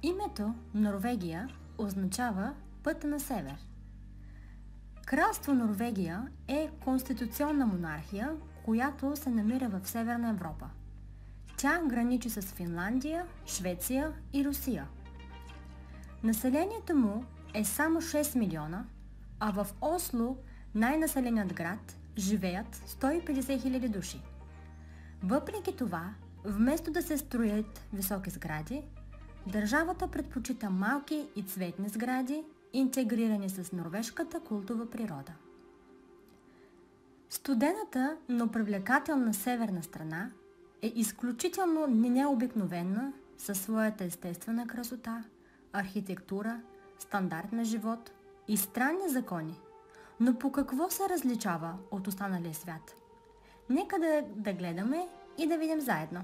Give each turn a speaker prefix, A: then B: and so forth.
A: Името Норвегия означава път на север. Кралство Норвегия е конституционна монархия, която се намира в Северна Европа. Тя граничи с Финландия, Швеция и Русия. Населението му е само 6 милиона, а в Осло, най-населеният град, живеят 150 хиляди души. Въпреки това, вместо да се строят високи сгради, държавата предпочита малки и цветни сгради, интегрирани с норвежката култова природа. Студената, но привлекателна северна страна е изключително необикновена със своята естествена красота, архитектура, стандарт на живот и странни закони. Но по какво се различава от останалия свят? Нека да гледаме и да видим заедно.